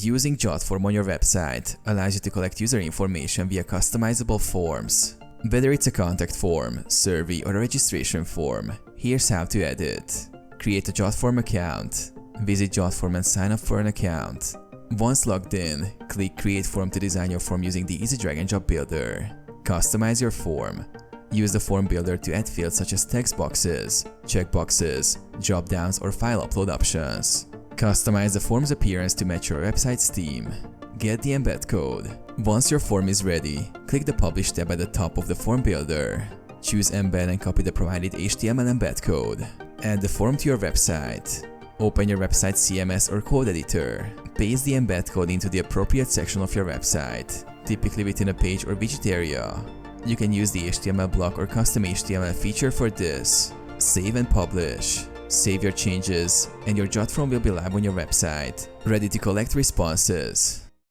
Using JotForm on your website allows you to collect user information via customizable forms. Whether it's a contact form, survey, or a registration form, here's how to add it. Create a JotForm account. Visit JotForm and sign up for an account. Once logged in, click Create Form to design your form using the easy drag and drop builder. Customize your form. Use the form builder to add fields such as text boxes, checkboxes, drop-downs, or file upload options. Customize the form's appearance to match your website's theme. Get the embed code. Once your form is ready, click the Publish tab at the top of the form builder. Choose Embed and copy the provided HTML embed code. Add the form to your website. Open your website's CMS or code editor. Paste the embed code into the appropriate section of your website, typically within a page or widget area. You can use the HTML block or custom HTML feature for this. Save and publish. Save your changes, and your JotForm will be live on your website, ready to collect responses.